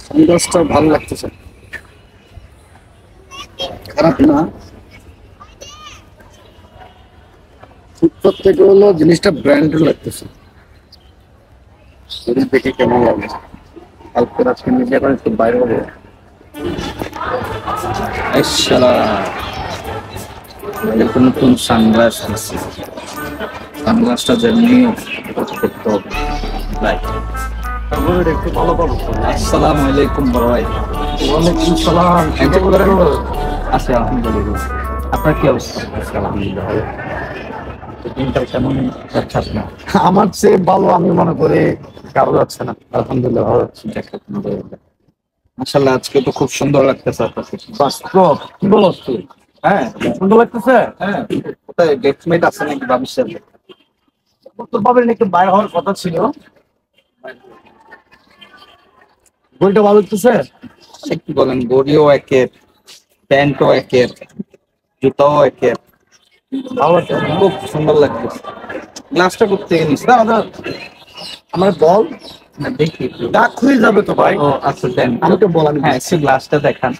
সানগ্লাসটা ভালো লাগতেছে, খারাপ না। ফুটপাত থেকে হলো জিনিসটা ব্র্যান্ডেড লাগতেছে, দেখে কেমন লাগে। কালকে আজকে নিজে করে একটু বাইরে হবো। নতুন সানগ্লাস আছে, সানগ্লাসটা যেমনি করতে হবে। একটু ভালো পাবো। আসসালামু আলাইকুম বড় ভাই। ওয়ালাইকুম সালাম। আচ্ছা, আলহামদুলিল্লাহ। আপনার কি অবস্থা? আলহামদুলিল্লাহ। কেমন যাচ্ছে আপনার? আমার চেয়ে ভালো আমি মনে করি কারো যাচ্ছে না। আলহামদুলিল্লাহ ভালো যাচ্ছে। মাশাআল্লাহ, আজকে তো খুব সুন্দর লাগতেছে আপনাকে। বাস্তব কি বলছ তুই? হ্যাঁ, সুন্দর লাগতেছে। হ্যাঁ, কোথায় ডেটমেট আছে নাকি বাবির সাথে? তো বাবির নাকি বাইরে হওয়ার কথা ছিল। বইটা ভালো লাগতেছে। কি বলেন, গড়িও একের, প্যান্টও একের, জুতাও একের, খুব সুন্দর লাগতেছে। গ্লাসটা করতে নিস না আমার বল দেখি, দাগ খুলে যাবে তো ভাই। ও আচ্ছা, দেন আমি তো বল। হ্যাঁ, একটু গ্লাসটা দেখান।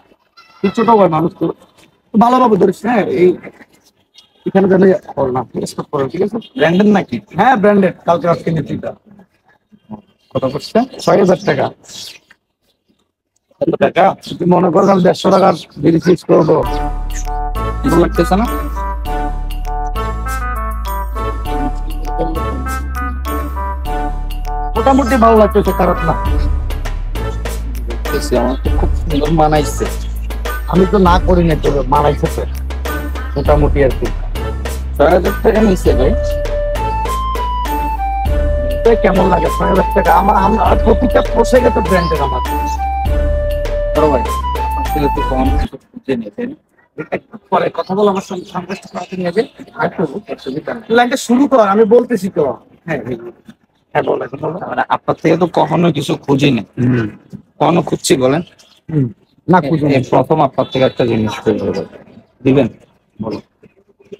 ছোট ভাই মানুষ তো ভালোভাবে ধরিস। হ্যাঁ, এই এখানে জানি না, ঠিক আছে ব্র্যান্ডেড নাকি? হ্যাঁ ব্র্যান্ডেড, কালকে আজকে নিচ্ছি। কত করছে? ৬,০০০ টাকা। এত টাকা তুই মনে কর ১৫০ টাকার বিল ফিক্স করবো, ভালো লাগতেছে না? মোটামুটি ভালো লাগতেছে, খারাপ না। আমার তো খুব সুন্দর মানাইছে। আমি তো না করি না, তোর মানাইছে মোটামুটি আর কি। ৬,০০০ টাকা নিচ্ছে ভাই, কেমন লাগে? ৬,০০০ টাকা আমার প্রতিটা পোষে গেছে ব্র্যান্ডের। আমার বড় ভাই একটু কম খুঁজে নিতেন, পরে কথা বল আমার সঙ্গে। লাইনটা শুরু কর, আমি বলতেছি তো। হ্যাঁ হ্যাঁ, বল। আপনার থেকে তো কখনো কিছু খুঁজি না। কখনো খুঁজছি বলেন না? খুঁজি প্রথম আপনার থেকে একটা জিনিস দিবেন, বলো।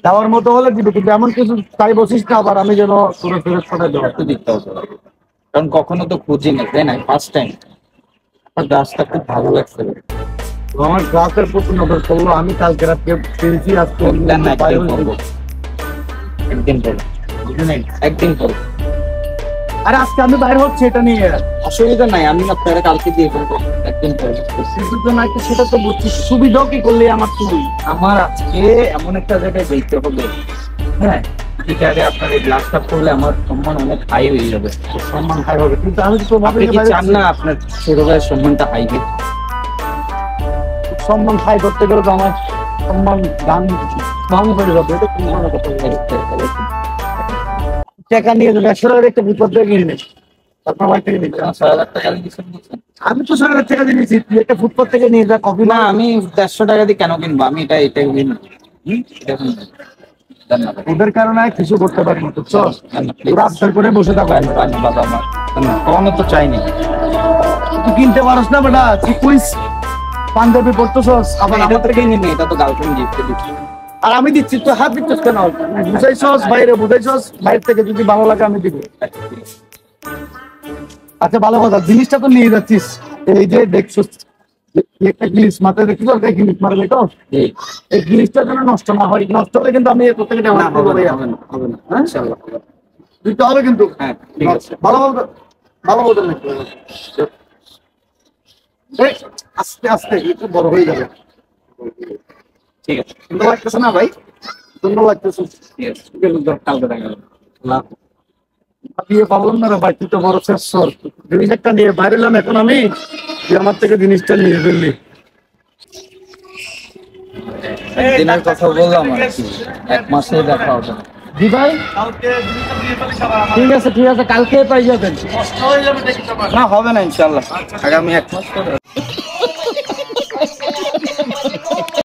দেওয়ার মতো হলে দিবে, কিন্তু এমন কিছু তাই বসিস না আবার আমি যেন পুরো ফেরত করে দেবো। একটু দিতে হবে, কারণ কখনো তো খুঁজি না, তাই না? First time. আপনার গাছটা খুব ভালো লাগছে। আমার গাছের প্রতি নজর করলো। আমি কালকে রাত্রে পেয়েছি, আজকে একদিন পরে, একদিন পরে। আরে আজকে আমি বাইরে হচ্ছে, এটা নিয়ে অসুবিধা নাই। আমি আপনারা কালকে দিয়ে দেবো একদিন পরে। সেটা তো বুঝছি, সুবিধাও কি করলে আমার? তুমি আমার আজকে এমন একটা জায়গায় যেতে হবে, হ্যাঁ, যেটাকে আপনার এই গ্লাসটা করলে আমার সম্মান অনেক হাই হয়ে যাবে। সম্মান হাই হবে, কিন্তু আমি তো চান না আপনার ছোট ভাইয়ের সম্মানটা হাই হবে। সম্মান হাই করতে গেলে তো আমার সম্মান গান ভাঙ হয়ে যাবে। এটা কোনো কথা টাকা নিয়ে যাবে, ১০০ টাকার একটা বিপদ কিনে নেই। আপনার ভাই থেকে নিচ্ছে ৬,০০০ টাকা দিয়েছেন। আমি তো ৬,০০০ টাকা দিয়ে নিচ্ছি, তুই একটা ফুটপাত থেকে নিয়ে যা কফি। না, আমি ১৫০ টাকা দিয়ে কেন কিনবো? আমি এটাই কিনবো। ওদের কারণে কিছু করতে পারি না, তো রাস্তার করে বসে থাকো। আমার কখনো তো চাইনি। তুই কিনতে পারস না বেটা, তুই কুইজ পাঞ্জাবি পড়তেছস, আবার আমার থেকেই নিবি। এটা তো গার্লফ্রেন্ড গিফট দিচ্ছি, আর আমি দিচ্ছি। তো হাত দিচ্ছিস কেন? বুঝাইছস বাইরে, বুঝাইছস বাইরে থেকে, যদি ভালো লাগে আমি দিব। আচ্ছা ভালো কথা, জিনিসটা তো নিয়ে যাচ্ছিস। এই যে দেখছিস একটা জিনিস মাথায় দেখছিস, জিনিস মারবে তো, এই জিনিসটা যেন নষ্ট না হয়। নষ্ট হলে কিন্তু আমি প্রত্যেকটা হবে না। ইনশাআল্লাহ দিতে হবে কিন্তু। হ্যাঁ ঠিক আছে, ভালো ভালো বলতে নাকি? আস্তে আস্তে একটু বড় হয়ে যাবে। ঠিক আছে, সুন্দর লাগতেছে না ভাই? সুন্দর লাগতেছে। ঠিক আছে, কালকে দেখা গেল দিয়ে পাবলাম না রে ভাই। তুই তো বড় শেষ জিনিস একটা নিয়ে বাইরে এলাম এখন আমি, তুই আমার থেকে জিনিসটা নিয়ে ফেললি। দিনের কথা বললাম আর কি, ১ মাসে দেখা হবে। জি ভাই, ঠিক আছে ঠিক আছে, কালকে পাই যাবেন। না হবে না ইনশাল্লাহ, আগামী ১ মাস পরে।